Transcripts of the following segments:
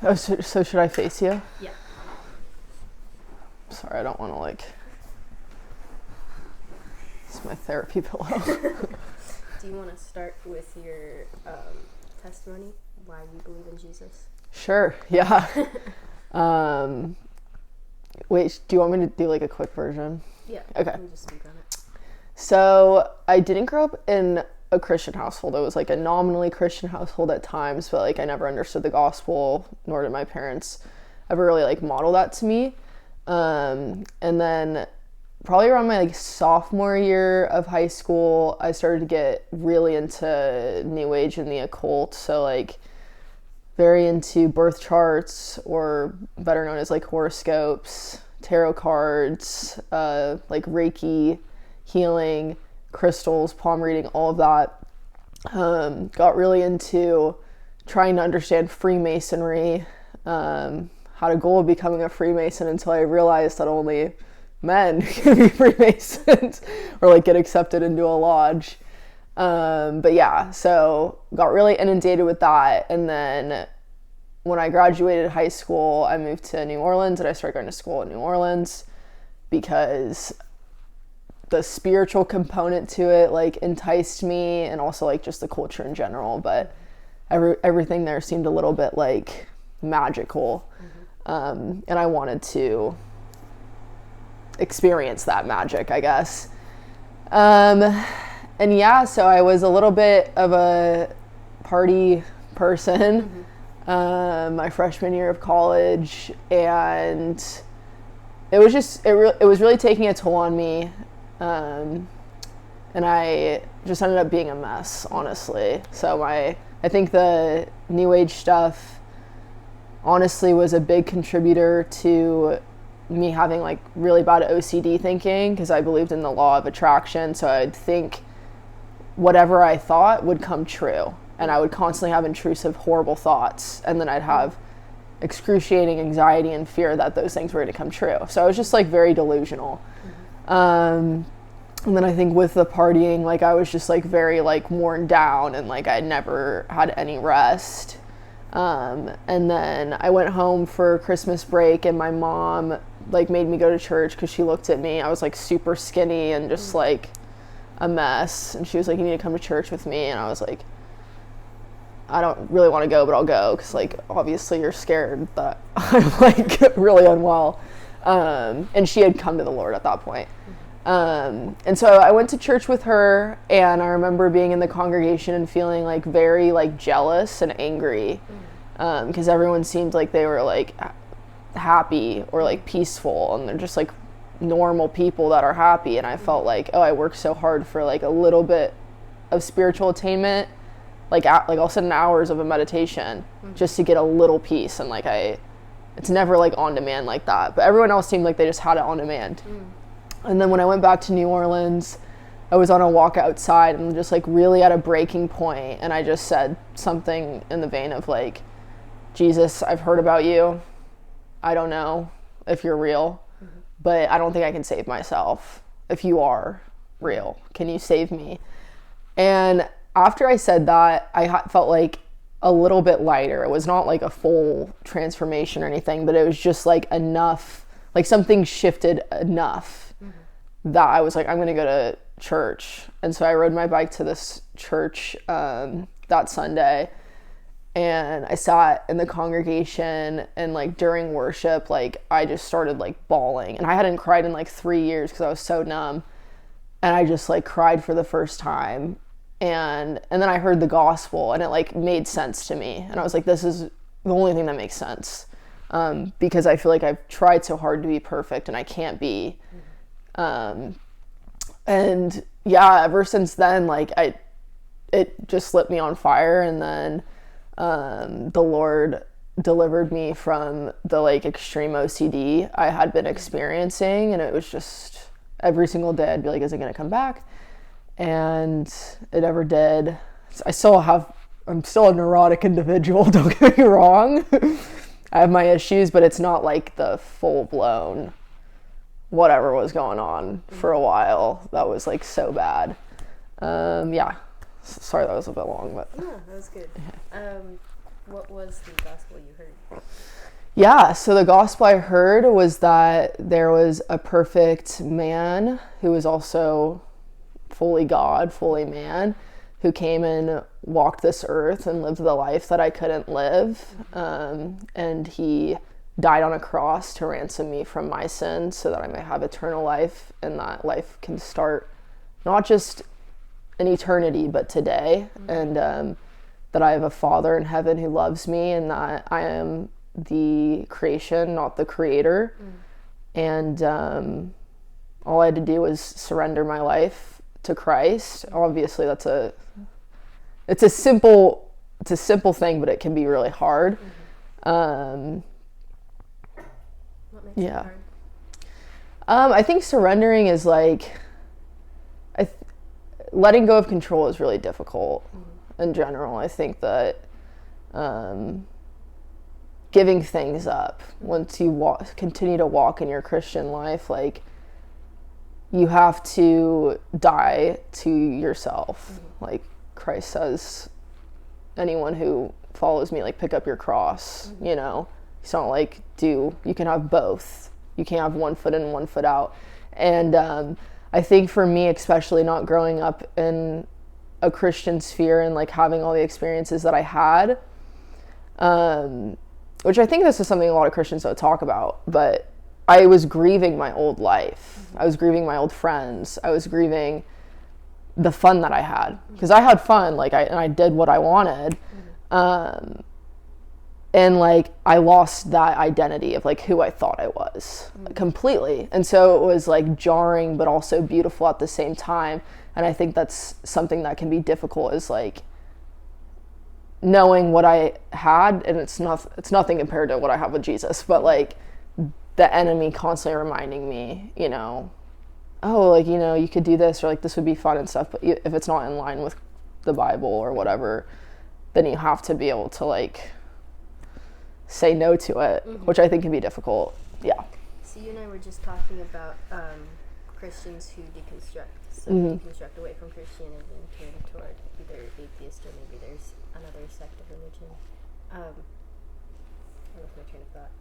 Oh, so should I face you? Yeah. Sorry, I don't want to like... It's my therapy pillow. Do you want to start with your testimony, why you believe in Jesus? Sure, yeah. Wait, do you want me to do like a quick version? Yeah. Okay. You can just speak on it. So I didn't grow up in a Christian household. It was like a nominally Christian household at times, but like I never understood the gospel, nor did my parents ever really like model that to me. And then probably around my like sophomore year of high school, I started to get really into New Age and the occult. So like very into birth charts, or better known as like horoscopes, tarot cards, like Reiki, healing, crystals, palm reading, all of that. Got really into trying to understand Freemasonry, had a goal of becoming a Freemason until I realized that only men can be Freemasons or like get accepted into a lodge. But yeah, so got really inundated with that. And then when I graduated high school, I moved to New Orleans and I started going to school in New Orleans because the spiritual component to it like enticed me, and also like just the culture in general. But everything there seemed a little bit like magical. And I wanted to experience that magic, I guess. And yeah, so I was a little bit of a party person my freshman year of college, and it was just it was really taking a toll on me, and I just ended up being a mess, honestly. So I think the New Age stuff honestly was a big contributor to me having like really bad OCD thinking, because I believed in the law of attraction. So I'd think whatever I thought would come true, and I would constantly have intrusive, horrible thoughts, and then I'd have excruciating anxiety and fear that those things were going to come true. So I was just like very delusional. And then I think with the partying, like I was just like very like worn down, and like I never had any rest. And then I went home for Christmas break, and my mom like made me go to church because she looked at me. I was like super skinny and just like a mess, and she was like, "You need to come to church with me." And I was like, I don't really want to go, but I'll go, because like obviously you're scared that I'm like really unwell. And she had come to the Lord at that point. And so I went to church with her, and I remember being in the congregation and feeling like very like jealous and angry, because everyone seemed like they were like happy or like peaceful, and they're just like normal people that are happy. And I felt like, oh, I worked so hard for like a little bit of spiritual attainment, like I'll sit in hours of a meditation just to get a little peace, and like it's never like on demand like that. But everyone else seemed like they just had it on demand. And then when I went back to New Orleans, I was on a walk outside and just like really at a breaking point, and I just said something in the vein of like, Jesus, I've heard about you. I don't know if you're real, but I don't think I can save myself. If you are real, can you save me? And after I said that, I felt like a little bit lighter. It was not like a full transformation or anything, but it was just like enough, like something shifted enough that I was like, I'm going to go to church. And so I rode my bike to this church that Sunday, and I sat in the congregation, and like during worship, like I just started like bawling, and I hadn't cried in like 3 years because I was so numb, and I just like cried for the first time. And then I heard the gospel, and it like made sense to me, and I was like, this is the only thing that makes sense, because I feel like I've tried so hard to be perfect, and I can't be. And yeah, ever since then, like it just lit me on fire. And then the Lord delivered me from the like extreme OCD I had been experiencing, and it was just every single day I'd be like, is it gonna come back? And it never did. I'm still a neurotic individual, don't get me wrong. I have my issues, but it's not like the full-blown whatever was going on for a while that was like so bad. Yeah. Sorry, that was a bit long, but yeah, that was good. What was the gospel you heard? Yeah, so the gospel I heard was that there was a perfect man who was also fully God, fully man, who came and walked this earth and lived the life that I couldn't live. And he died on a cross to ransom me from my sins so that I may have eternal life, and that life can start not just in eternity, but today. And that I have a Father in heaven who loves me, and that I am the creation, not the creator. And all I had to do was surrender my life to Christ. Obviously, it's a simple thing, but it can be really hard. What makes it hard? I think surrendering is like, letting go of control is really difficult in general. I think that giving things up, once you continue to walk in your Christian life, like, you have to die to yourself. Like Christ says, anyone who follows me, like, pick up your cross, you know. It's not like, you can have both. You can't have one foot in and one foot out. And I think for me, especially not growing up in a Christian sphere and like having all the experiences that I had, which I think this is something a lot of Christians don't talk about, but I was grieving my old life. I was grieving my old friends. I was grieving the fun that I had, because I had fun, like, I did what I wanted. And like, I lost that identity of like who I thought I was completely. And so it was like jarring, but also beautiful at the same time. And I think that's something that can be difficult, is like knowing what I had, and it's nothing compared to what I have with Jesus, but like the enemy constantly reminding me, you know, oh, like, you know, you could do this, or like this would be fun and stuff, but if it's not in line with the Bible or whatever, then you have to be able to like say no to it, which I think can be difficult. Yeah. So you and I were just talking about Christians who deconstruct. So deconstruct away from Christianity and turn toward either atheist, or maybe there's another sect of religion. I lost my train of thought.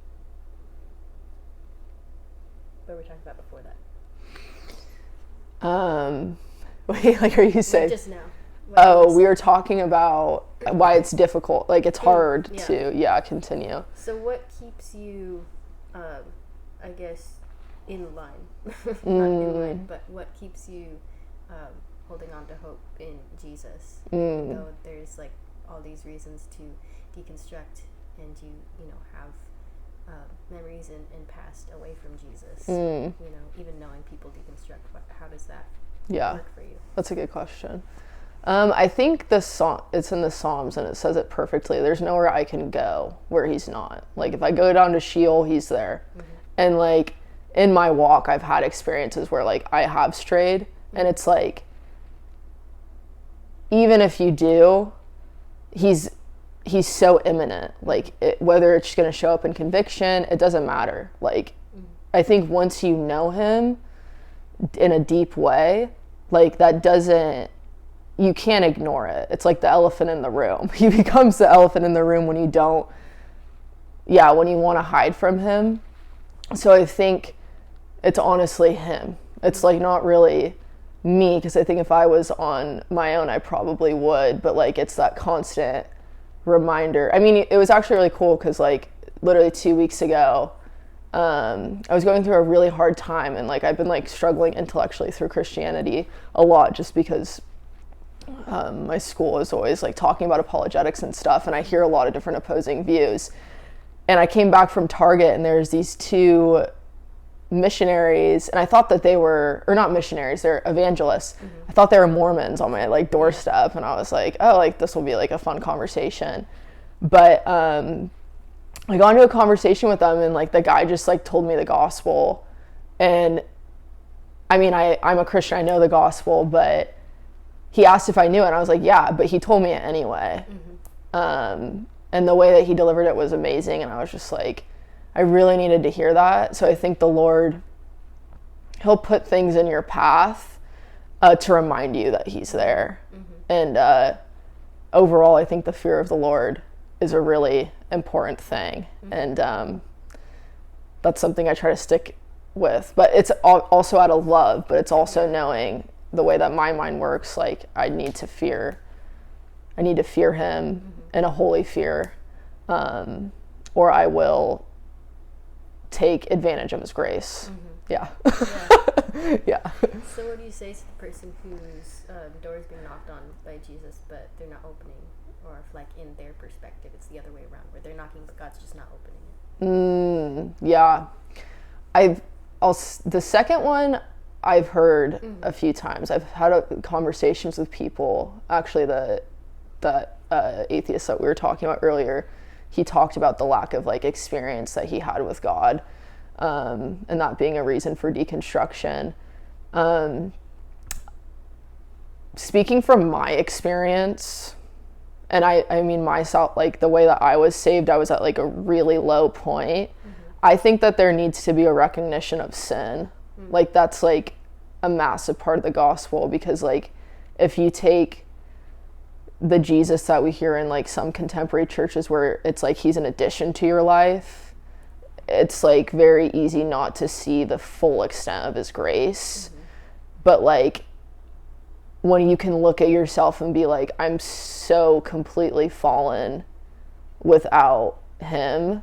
What were we talking about before that? Wait, like, are you saying? Just now. We were talking about why it's difficult. Like, it's hard to, continue. So what keeps you, I guess, in line? Not in line, but what keeps you holding on to hope in Jesus? Though there's, like, all these reasons to deconstruct, and you know, have memories and past away from Jesus. You know, even knowing people deconstruct, how does that work for you? That's a good question. I think it's in the Psalms, and it says it perfectly. There's nowhere I can go where he's not. Like, if I go down to Sheol, he's there. And like, in my walk, I've had experiences where like I have strayed, and it's like, even if you do, he's so imminent. Like, whether it's going to show up in conviction, it doesn't matter. Like, I think once you know him in a deep way, like, you can't ignore it. It's like the elephant in the room. He becomes the elephant in the room when you want to hide from him. So I think it's honestly him. It's like not really me, because I think if I was on my own, I probably would, but like, it's that constant reminder. I mean, it was actually really cool, because like literally 2 weeks ago, I was going through a really hard time, and like I've been like struggling intellectually through Christianity a lot, just because my school is always like talking about apologetics and stuff, and I hear a lot of different opposing views. And I came back from Target, and there's these two missionaries, and I thought that they were, or not missionaries, they're evangelists. I thought they were Mormons on my like doorstep, and I was like, oh, like this will be like a fun conversation. But I got into a conversation with them, and like the guy just like told me the gospel. And I mean, I'm a Christian, I know the gospel, but he asked if I knew it, and I was like, yeah, but he told me it anyway. And the way that he delivered it was amazing, and I was just like, I really needed to hear that. So I think the Lord, he'll put things in your path to remind you that he's there. And overall, I think the fear of the Lord is a really important thing. And that's something I try to stick with. But it's also out of love, but it's also knowing the way that my mind works. Like, I need to fear him in a holy fear, or I will take advantage of his grace. Yeah. Yeah. So what do you say to the person whose door is being knocked on by Jesus, but they're not opening? Or if, like, in their perspective, it's the other way around, where they're knocking, but God's just not opening it? Yeah. The second one I've heard a few times. I've had conversations with people. Actually, that atheist that we were talking about earlier, he talked about the lack of, like, experience that he had with God, and that being a reason for deconstruction. Speaking from my experience, and I mean myself, like, the way that I was saved, I was at, like, a really low point. I think that there needs to be a recognition of sin. Like, that's, like, a massive part of the gospel, because, like, if you take the Jesus that we hear in, like, some contemporary churches where it's like he's an addition to your life, it's, like, very easy not to see the full extent of his grace. But, like, when you can look at yourself and be like, I'm so completely fallen without him,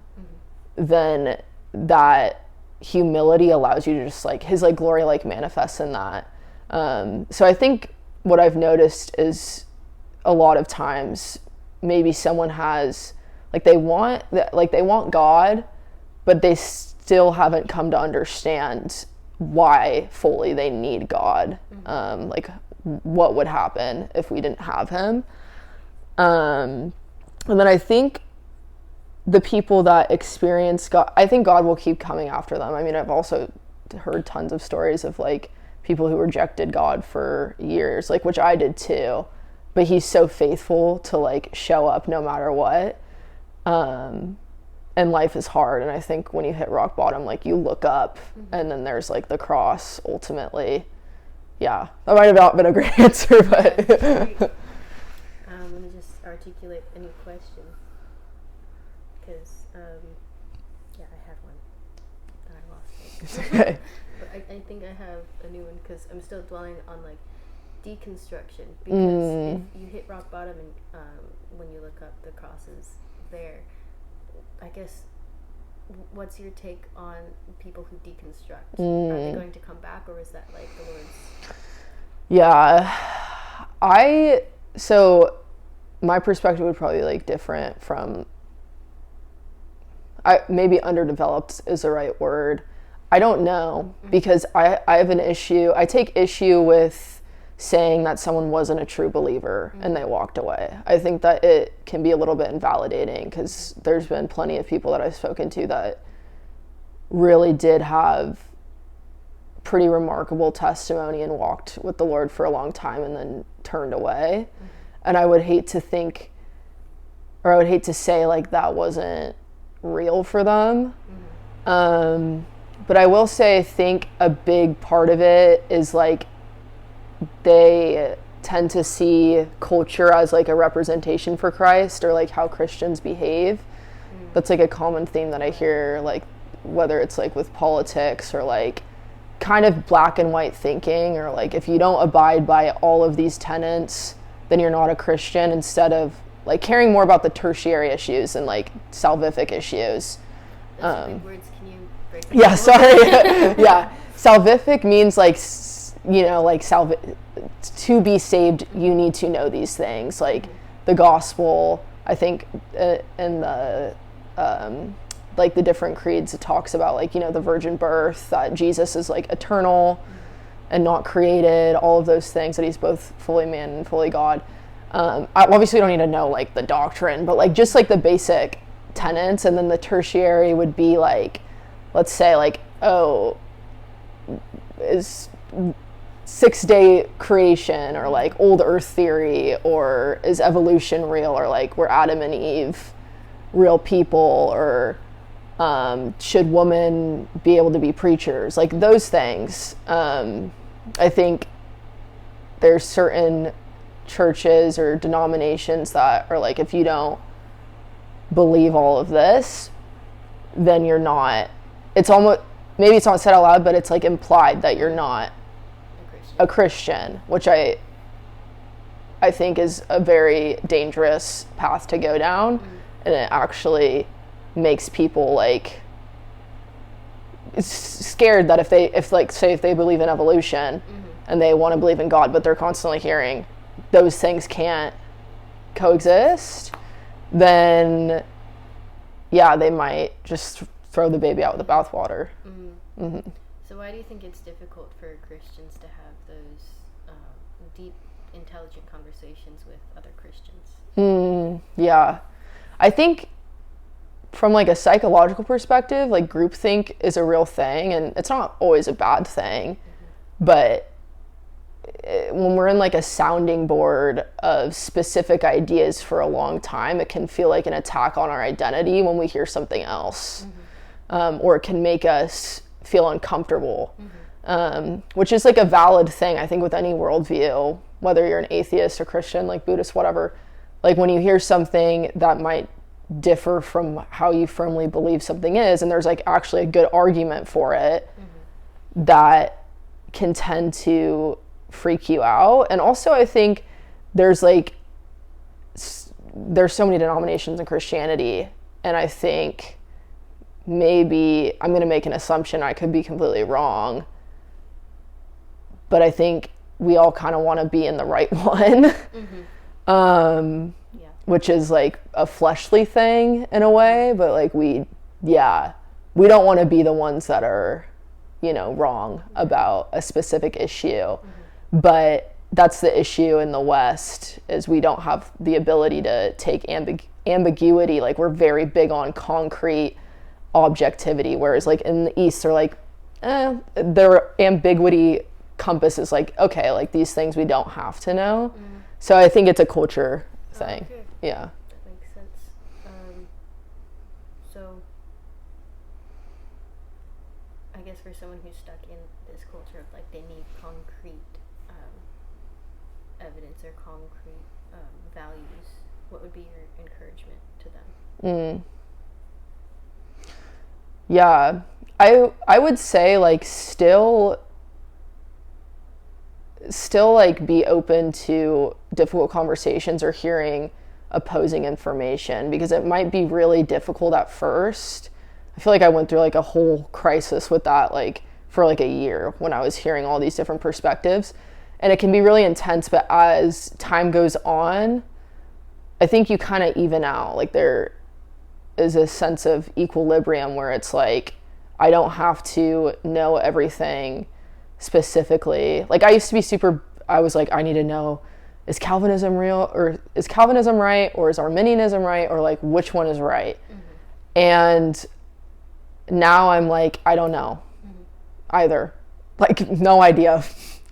then that humility allows you to just, like, his, like, glory, like, manifests in that. So I think what I've noticed is a lot of times maybe someone has, like, they want God, but they still haven't come to understand why fully they need God. Like, what would happen if we didn't have him. And then I think the people that experience God, I think God will keep coming after them. I mean, I've also heard tons of stories of, like, people who rejected God for years, like, which I did too, but he's so faithful to, like, show up no matter what. And life is hard, and I think when you hit rock bottom, like, you look up, and then there's, like, the cross ultimately. Yeah, that might have not been a great answer, but Let me just articulate any questions, because I had one that I lost. it's okay. But I think I have a new one, because I'm still dwelling on, like, deconstruction, because if you hit rock bottom and when you look up, the cross is there. I guess, what's your take on people who deconstruct? Are they going to come back, or is that, like, the Lord's? Yeah, so my perspective would probably be, like, different from, maybe underdeveloped is the right word. I don't know, because I have an issue. I take issue with saying that someone wasn't a true believer and they walked away. I think that it can be a little bit invalidating, because there's been plenty of people that I've spoken to that really did have pretty remarkable testimony and walked with the Lord for a long time and then turned away. And I would hate to think, or I would hate to say, like, that wasn't real for them. But I will say, I think a big part of it is, like, they tend to see culture as, like, a representation for Christ, or, like, how Christians behave. That's, like, a common theme that I hear, like, whether it's, like, with politics, or, like, kind of black and white thinking, or, like, if you don't abide by all of these tenets, then you're not a Christian, instead of, like, caring more about the tertiary issues and, like, salvific issues. That's big words. Can you break them Yeah, down? sorry. Yeah, salvific means, like, you know, like, to be saved, you need to know these things, like the gospel. I think in the like, the different creeds, it talks about, like, you know, the virgin birth, that Jesus is, like, eternal and not created, all of those things, that he's both fully man and fully God. I obviously don't need to know, like, the doctrine, but, like, just, like, the basic tenets. And then the tertiary would be, like, let's say, like, is 6-day creation, or, like, old earth theory, or is evolution real, or, like, were Adam and Eve real people, or should women be able to be preachers, like, those things. I think there's certain churches or denominations that are, like, if you don't believe all of this, then you're not, it's almost, maybe it's not said out loud, but it's like implied that you're not a Christian, which I think is a very dangerous path to go down. And it actually makes people like scared that if they believe in evolution and they want to believe in God, but they're constantly hearing those things can't coexist, then they might just throw the baby out with the bathwater. So why do you think it's difficult for Christians to have those deep, intelligent conversations with other Christians? I think from like a psychological perspective, like groupthink is a real thing, and it's not always a bad thing, but when we're in like a sounding board of specific ideas for a long time, it can feel like an attack on our identity when we hear something else, or it can make us feel uncomfortable, which is like a valid thing, I think, with any worldview, whether you're an atheist or Christian, like Buddhist, whatever. Like when you hear something that might differ from how you firmly believe something is, and there's like actually a good argument for it, that can tend to freak you out. And also I think there's so many denominations in Christianity, and I think maybe I'm going to make an assumption, I could be completely wrong, but I think we all kind of want to be in the right one. Which is like a fleshly thing in a way, but like we don't want to be the ones that are, wrong about a specific issue. But that's the issue in the West, is we don't have the ability to take ambiguity. Like we're very big on concrete objectivity, whereas like in the East they're like, their ambiguity compass is like, okay, like these things we don't have to know. So I think it's a culture thing. Okay. Yeah. That makes sense. So I guess for someone who's stuck in this culture of like they need concrete evidence or concrete values, what would be your encouragement to them? Yeah, I would say like still like be open to difficult conversations or hearing opposing information, because it might be really difficult at first. I feel like I went through like a whole crisis with that, like for like a year, when I was hearing all these different perspectives, and it can be really intense. But as time goes on, I think you kind of even out. Like there is a sense of equilibrium where it's like, I don't have to know everything specifically. Like I used to be I was like, I need to know, is Calvinism real, or is Calvinism right, or is Arminianism right, or like which one is right? And now I'm like, I don't know either. Like no idea.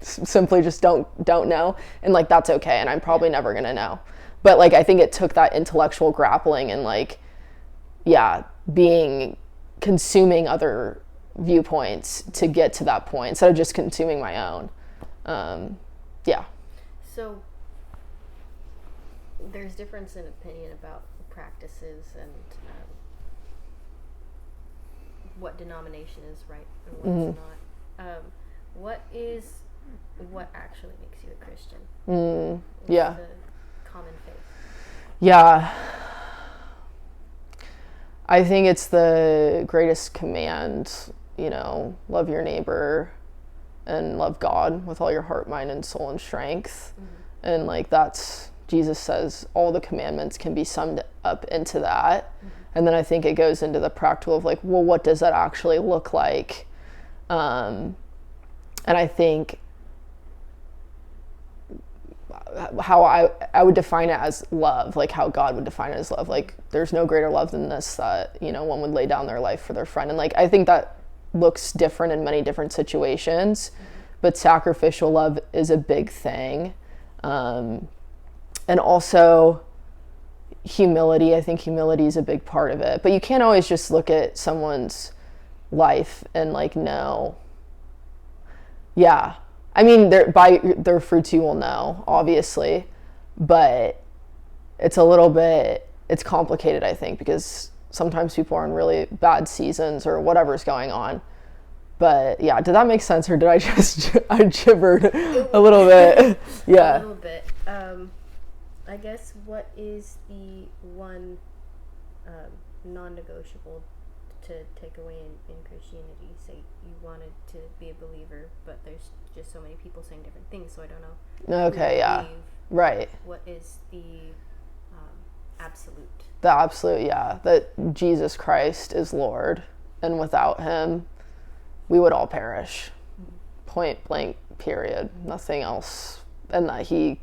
Simply just don't know, and like that's okay, and I'm probably never gonna know. But like I think it took that intellectual grappling and like consuming other viewpoints to get to that point, instead of just consuming my own. So there's difference in opinion about practices and what denomination is right and what's not. What actually makes you a Christian? What's the common faith? Yeah, I think it's the greatest command, love your neighbor and love God with all your heart, mind, and soul and strength. And like that's, Jesus says all the commandments can be summed up into that. And then I think it goes into the practical of like, well, what does that actually look like? And I think how I would define it as love, like how God would define it as love. Like there's no greater love than this, that, one would lay down their life for their friend. And like, I think that looks different in many different situations, but sacrificial love is a big thing. And also humility. I think humility is a big part of it, but you can't always just look at someone's life and like know. I mean, by their fruits you will know, obviously, but it's a little bit it's complicated, I think, because sometimes people are in really bad seasons or whatever's going on. But yeah, did that make sense, or did I just I gibbered a little bit? Yeah. A little bit. I guess what is the one non-negotiable to take away in Christianity? Say you wanted to be a believer, but there's just so many people saying different things, so I don't know. Okay, yeah. Right. What is the absolute? The absolute, yeah. That Jesus Christ is Lord, and without him, we would all perish. Point blank, period. Nothing else. And that he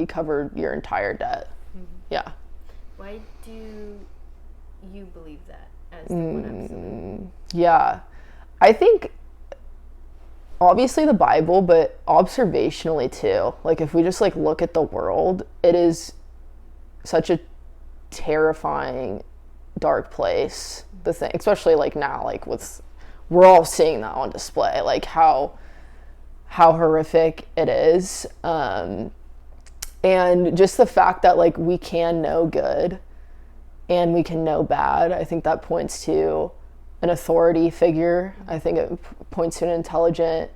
covered your entire debt. Yeah. Why do you believe that as the one absolute? Yeah. I think obviously the Bible, but observationally too. Like if we just like look at the world, it is such a terrifying, dark place. The thing, especially like now, like we're all seeing that on display, like how horrific it is. And just the fact that like we can know good and we can know bad, I think that points to an authority figure. I think it points to an intelligent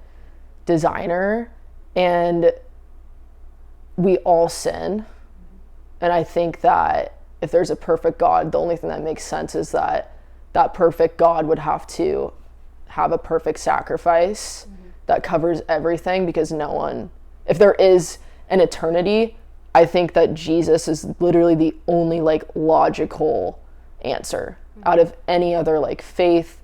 designer, and we all sin. And I think that if there's a perfect God, the only thing that makes sense is that perfect God would have to have a perfect sacrifice that covers everything, because no one, if there is an eternity, I think that Jesus is literally the only like logical answer out of any other like faith,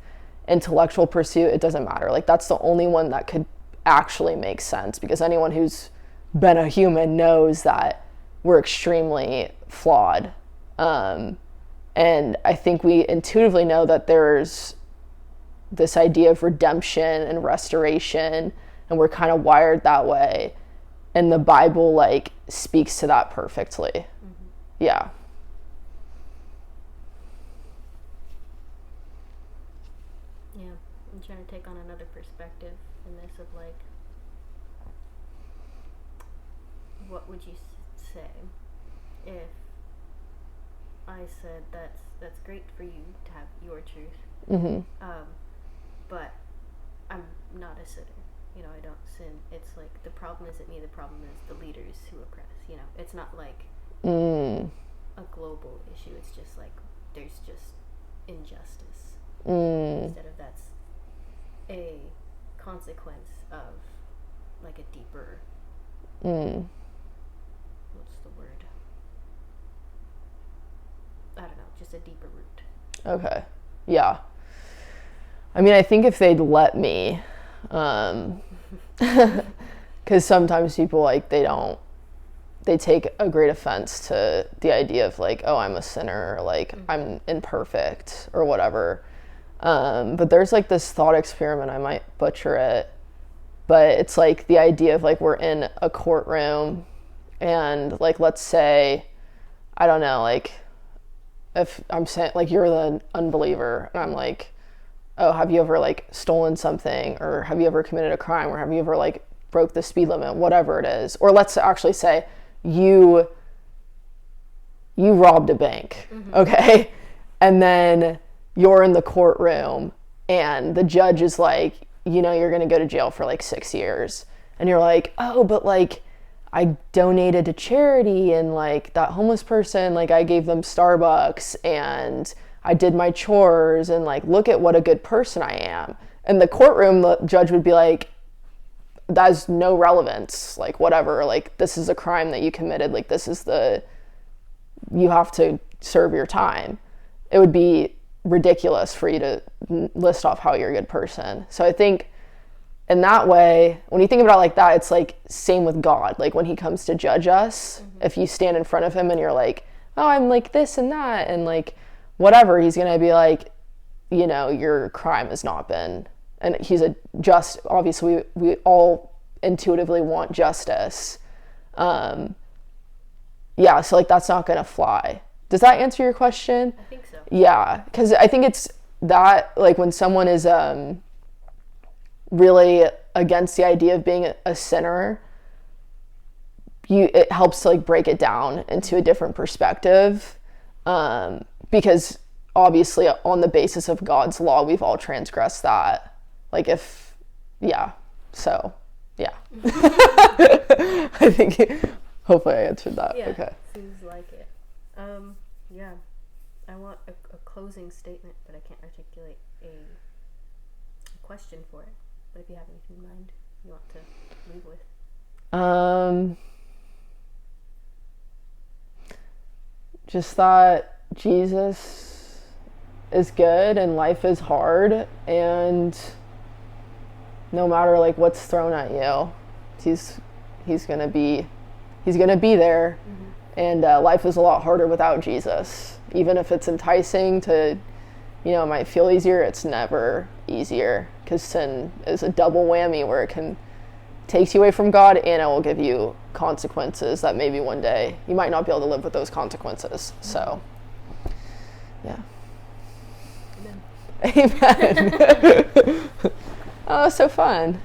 intellectual pursuit. It doesn't matter. Like that's the only one that could actually make sense, because anyone who's been a human knows that we're extremely flawed. And I think we intuitively know that there's this idea of redemption and restoration, and we're kind of wired that way. And the Bible like speaks to that perfectly. Yeah. Yeah, I'm trying to take on another perspective in this of like, what would you say if I said that's great for you to have your truth, but I'm not a sinner. You know, I don't sin. It's like the problem isn't me. The problem is the leaders who oppress. You know, it's not like a global issue. It's just like there's just injustice instead of that's a consequence of like a deeper. What's the word? I don't know. Just a deeper root. Okay. Yeah. I mean, I think if they'd let me. Because sometimes people like they take a great offense to the idea of like, oh, I'm a sinner, or like I'm imperfect or whatever. But there's like this thought experiment, I might butcher it, but it's like the idea of like we're in a courtroom, and like let's say, I don't know, like if I'm saying like you're the unbeliever and I'm like, oh, have you ever like stolen something, or have you ever committed a crime, or have you ever like broke the speed limit, whatever it is. Or let's actually say you robbed a bank, okay? And then you're in the courtroom and the judge is like, you know, you're going to go to jail for like 6 years. And you're like, oh, but like I donated to charity, and like that homeless person, like I gave them Starbucks, and I did my chores, and like, look at what a good person I am. In the courtroom, the judge would be like, that has no relevance, like whatever, like this is a crime that you committed, like this is you have to serve your time. It would be ridiculous for you to list off how you're a good person. So I think in that way, when you think about it like that, it's like same with God. Like when he comes to judge us, if you stand in front of him and you're like, oh, I'm like this and that, and like whatever, he's going to be like, you know, your crime has not been, and he's obviously we all intuitively want justice. Yeah, so like that's not going to fly. Does that answer your question? I think so. Yeah, because I think it's that, like when someone is really against the idea of being a sinner, it helps to like break it down into a different perspective. Because obviously on the basis of God's law, we've all transgressed that. Like so, yeah. I think, hopefully I answered that. Yeah, okay. Seems like it. Yeah. I want a closing statement, but I can't articulate a question for it. But if you have anything in mind you want to leave with. Just that Jesus is good and life is hard, and no matter like what's thrown at you, he's gonna be there. And life is a lot harder without Jesus. Even if it's enticing to, it might feel easier, it's never easier, because sin is a double whammy where it can take you away from God, and it will give you consequences that maybe one day you might not be able to live with those consequences. So, yeah. Amen. Oh, so fun.